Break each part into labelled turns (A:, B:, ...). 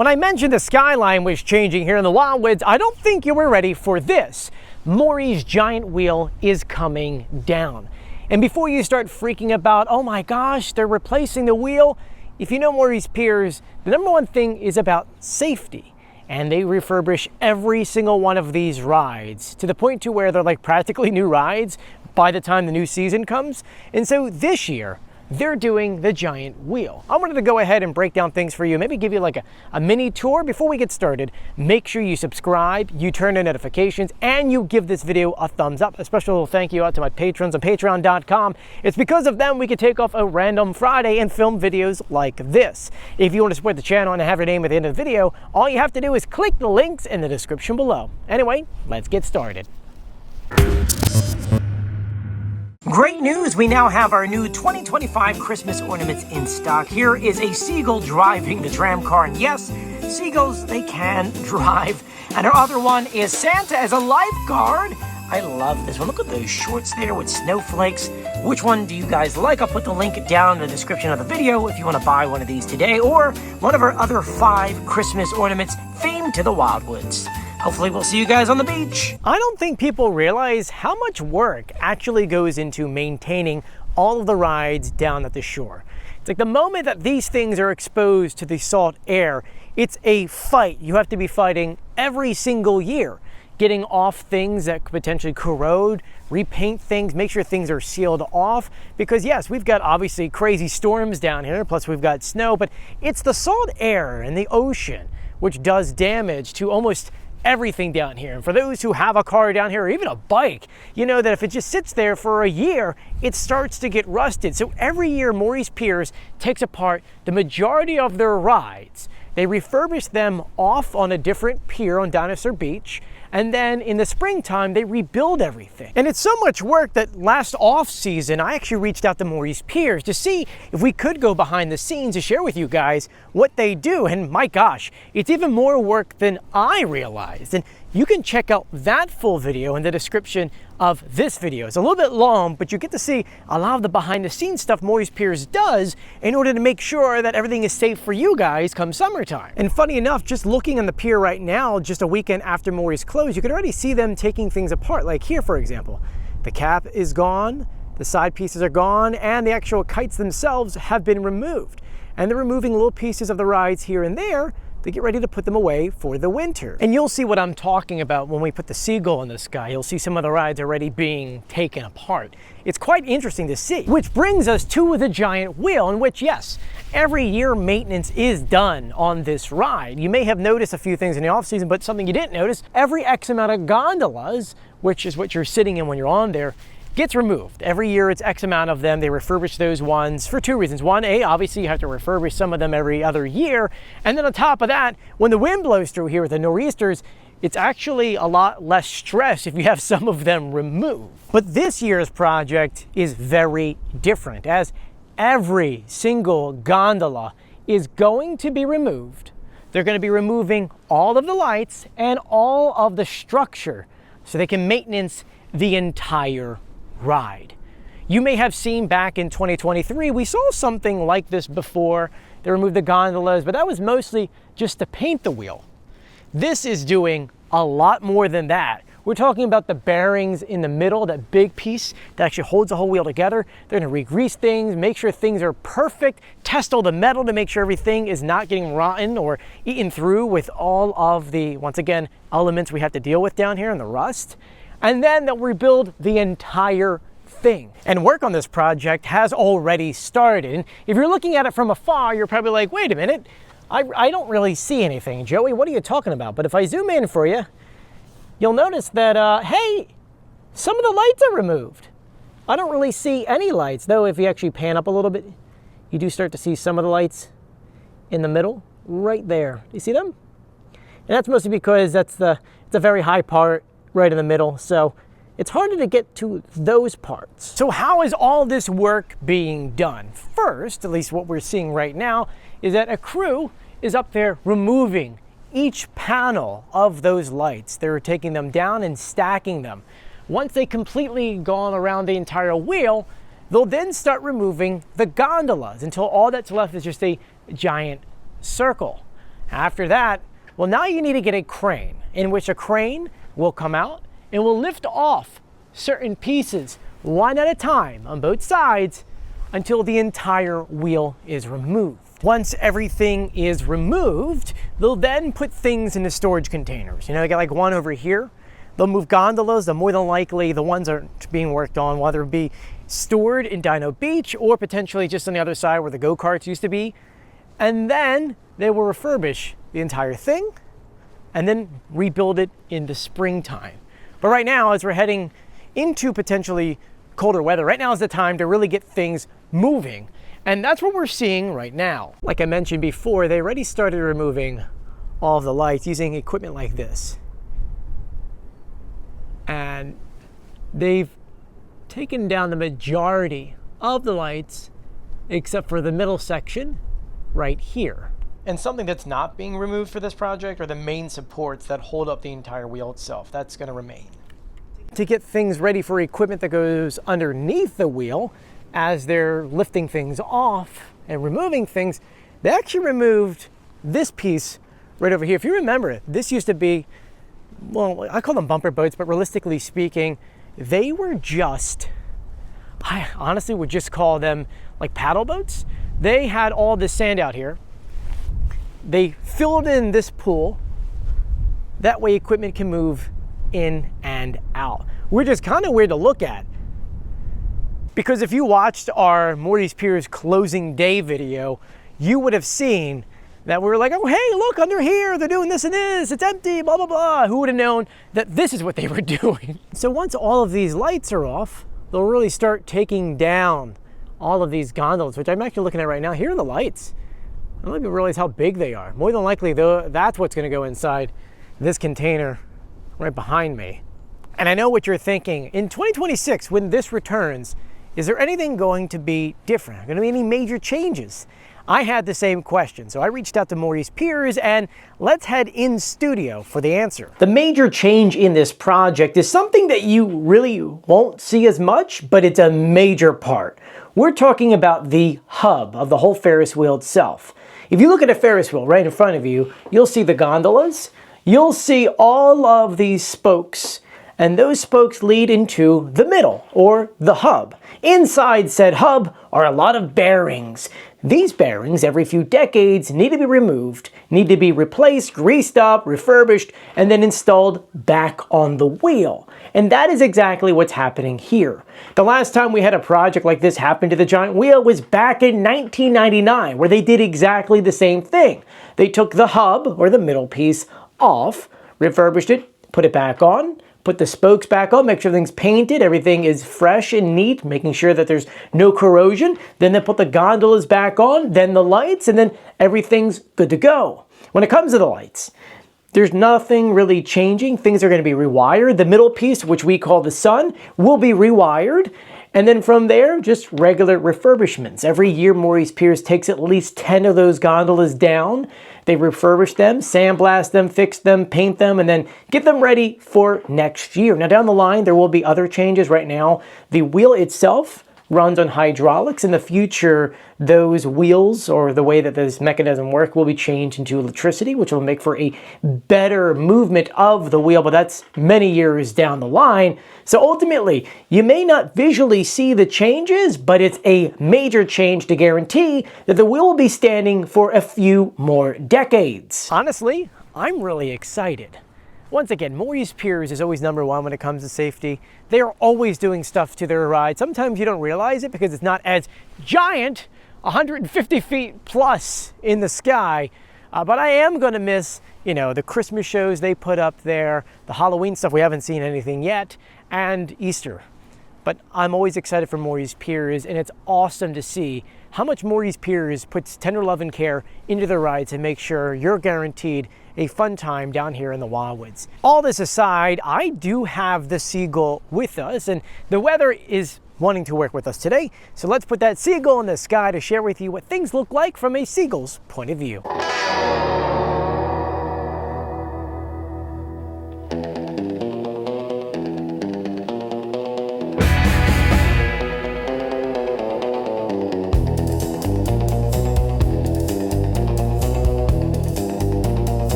A: When I mentioned the skyline was changing here in the Wildwoods, I don't think you were ready for this. Morey's giant wheel is coming down. And before you start freaking about, oh my gosh, they're replacing the wheel, if you know Morey's Piers, the number one thing is about safety. And they refurbish every single one of these rides to the point to where they're like practically new rides by the time the new season comes. And so this year, they're doing the giant wheel. I wanted to go ahead and break down things for you, maybe give you like a mini tour. Before we get started, make sure you subscribe, you turn on notifications, and you give this video a thumbs up. A special thank you out to my patrons on patreon.com. It's because of them we can take off a random Friday and film videos like this. If you want to support the channel and have your name at the end of the video, all you have to do is click the links in the description below. Anyway, let's get started. Great news, we now have our new 2025 Christmas ornaments in stock. Here is a seagull driving the tram car, and yes, seagulls, they can drive. And our other one is Santa as a lifeguard. I love this one. Look at those shorts there with snowflakes. Which one do you guys like? I'll put the link down in the description of the video if you want to buy one of these today, or one of our other 5 Christmas ornaments themed to the Wildwoods. Hopefully we'll see you guys on the beach. I don't think people realize how much work actually goes into maintaining all of the rides down at the shore. It's like the moment that these things are exposed to the salt air, it's a fight. You have to be fighting every single year, getting off things that could potentially corrode, repaint things, make sure things are sealed off. Because yes, we've got obviously crazy storms down here, plus we've got snow, but it's the salt air in the ocean which does damage to almost everything down here. And for those who have a car down here, or even a bike, you know that if it just sits there for a year, it starts to get rusted. So every year, Morey's Piers takes apart the majority of their rides. They refurbish them off on a different pier on Dinosaur Beach, and then in the springtime, they rebuild everything. And it's so much work that last off-season, I actually reached out to Morey's Piers to see if we could go behind the scenes to share with you guys what they do. And my gosh, it's even more work than I realized. And you can check out that full video in the description of this video. It's a little bit long, but you get to see a lot of the behind the scenes stuff Morey's Piers does in order to make sure that everything is safe for you guys come summertime. And funny enough, just looking on the pier right now, just a weekend after Morey's closed, you can already see them taking things apart. Like here, for example, the cap is gone, the side pieces are gone, and the actual kites themselves have been removed. And they're removing little pieces of the rides here and there to get ready to put them away for the winter. And you'll see what I'm talking about when we put the seagull in the sky. You'll see some of the rides already being taken apart. It's quite interesting to see. Which brings us to the giant wheel, in which, yes, every year maintenance is done on this ride. You may have noticed a few things in the off season, but something you didn't notice, every X amount of gondolas, which is what you're sitting in when you're on there, gets removed. Every year it's X amount of them. They refurbish those ones for 2 reasons. One, obviously you have to refurbish some of them every other year. And then on top of that, when the wind blows through here with the nor'easters, it's actually a lot less stress if you have some of them removed. But this year's project is very different, as every single gondola is going to be removed. They're going to be removing all of the lights and all of the structure so they can maintenance the entire ride. You may have seen back in 2023, we saw something like this before. They removed the gondolas, but that was mostly just to paint the wheel. This is doing a lot more than that. We're talking about the bearings in the middle, that big piece that actually holds the whole wheel together. They're gonna re-grease things, make sure things are perfect, test all the metal to make sure everything is not getting rotten or eaten through with all of the, once again, elements we have to deal with down here and the rust. And then they'll rebuild the entire thing. And work on this project has already started. And if you're looking at it from afar, you're probably like, wait a minute, I don't really see anything. Joey, what are you talking about? But if I zoom in for you, you'll notice that, hey, some of the lights are removed. I don't really see any lights, though if you actually pan up a little bit, you do start to see some of the lights in the middle, right there. Do you see them? And that's mostly because it's a very high part right in the middle, so it's harder to get to those parts. So how is all this work being done? First, at least what we're seeing right now, is that a crew is up there removing each panel of those lights. They're taking them down and stacking them. Once they completely gone around the entire wheel, they'll then start removing the gondolas until all that's left is just a giant circle. After that, well, now you need to get a crane, in which a crane will come out and will lift off certain pieces one at a time on both sides until the entire wheel is removed. Once everything is removed, they'll then put things into storage containers. You know, they got like one over here. They'll move gondolas. They'll more than likely, the ones are being worked on, whether it be stored in Dino Beach or potentially just on the other side where the go-karts used to be. And then they will refurbish the entire thing and then rebuild it in the springtime. But right now, as we're heading into potentially colder weather, right now is the time to really get things moving. And that's what we're seeing right now. Like I mentioned before, they already started removing all of the lights using equipment like this. And they've taken down the majority of the lights except for the middle section right here. And something that's not being removed for this project are the main supports that hold up the entire wheel itself. That's going to remain. To get things ready for equipment that goes underneath the wheel, as they're lifting things off and removing things, they actually removed this piece right over here. If you remember, this used to be, well, I call them bumper boats, but realistically speaking, they were just, I honestly would just call them like paddle boats. They had all this sand out here. They filled in this pool. That way equipment can move in and out. Which is kind of weird to look at. Because if you watched our Morey's Piers closing day video, you would have seen that we were like, oh, hey, look, under here, they're doing this and this, it's empty, blah, blah, blah. Who would have known that this is what they were doing? So once all of these lights are off, they'll really start taking down all of these gondolas, which I'm actually looking at right now. Here are the lights. I don't even realize how big they are. More than likely, though, that's what's going to go inside this container right behind me. And I know what you're thinking. In 2026, when this returns, is there anything going to be different? Are going to be any major changes? I had the same question, so I reached out to Morey's Piers, and let's head in studio for the answer. The major change in this project is something that you really won't see as much, but it's a major part. We're talking about the hub of the whole Ferris wheel itself. If you look at a Ferris wheel right in front of you, you'll see the gondolas, you'll see all of these spokes, and those spokes lead into the middle, or the hub. Inside said hub are a lot of bearings. These bearings, every few decades, need to be removed, need to be replaced, greased up, refurbished, and then installed back on the wheel. And that is exactly what's happening here. The last time we had a project like this happen to the giant wheel was back in 1999, where they did exactly the same thing. They took the hub, or the middle piece, off, refurbished it, put it back on, put the spokes back on, make sure everything's painted, everything is fresh and neat, making sure that there's no corrosion. Then they put the gondolas back on, then the lights, and then everything's good to go. When it comes to the lights, there's nothing really changing. Things are going to be rewired. The middle piece, which we call the sun, will be rewired. And then from there, just regular refurbishments. Every year, Morey's Piers takes at least 10 of those gondolas down. They refurbish them, sandblast them, fix them, paint them, and then get them ready for next year. Now, down the line, there will be other changes. Right now, the wheel itself runs on hydraulics. In the future, those wheels, or the way that this mechanism works, will be changed into electricity, which will make for a better movement of the wheel, but that's many years down the line. So ultimately, you may not visually see the changes, but it's a major change to guarantee that the wheel will be standing for a few more decades. Honestly, I'm really excited. Once again, Morey's Piers is always number one when it comes to safety. They are always doing stuff to their ride. Sometimes you don't realize it because it's not as giant, 150 feet plus in the sky. But I am going to miss, the Christmas shows they put up there, the Halloween stuff, we haven't seen anything yet, and Easter. But I'm always excited for Morey's Piers, and it's awesome to see how much Morey's Piers puts tender love and care into their rides and make sure you're guaranteed a fun time down here in the Wildwoods. All this aside, I do have the Seagull with us, and the weather is wanting to work with us today. So let's put that Seagull in the sky to share with you what things look like from a Seagull's point of view.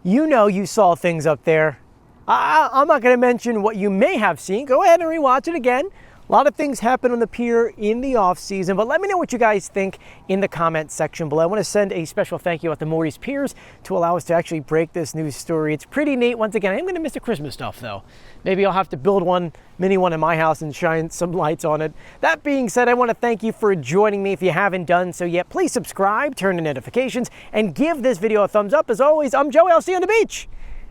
A: You know you saw things up there. I'm not going to mention what you may have seen. Go ahead and rewatch it again. A lot of things happen on the pier in the off season, but let me know what you guys think in the comment section below. I want to send a special thank you out to Morey's Piers to allow us to actually break this news story. It's pretty neat. Once again, I'm going to miss the Christmas stuff though. Maybe I'll have to build one, mini one in my house and shine some lights on it. That being said, I want to thank you for joining me. If you haven't done so yet, please subscribe, turn on notifications, and give this video a thumbs up. As always, I'm Joey. I'll see you on the beach.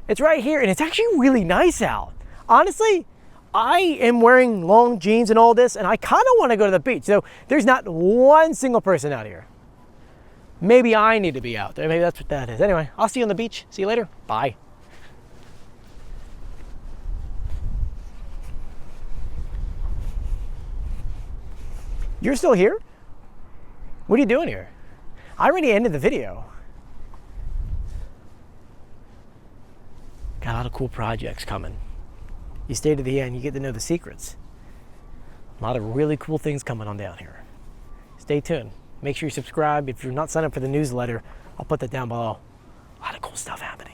A: It's right here, and it's actually really nice out. Honestly, I am wearing long jeans and all this, and I kind of want to go to the beach. So there's not one single person out here. Maybe I need to be out there. Maybe that's what that is. Anyway, I'll see you on the beach. See you later. Bye. You're still here? What are you doing here? I already ended the video. Got a lot of cool projects coming. You stay to the end, you get to know the secrets. A lot of really cool things coming on down here. Stay tuned. Make sure you subscribe. If you're not signed up for the newsletter, I'll put that down below. A lot of cool stuff happening.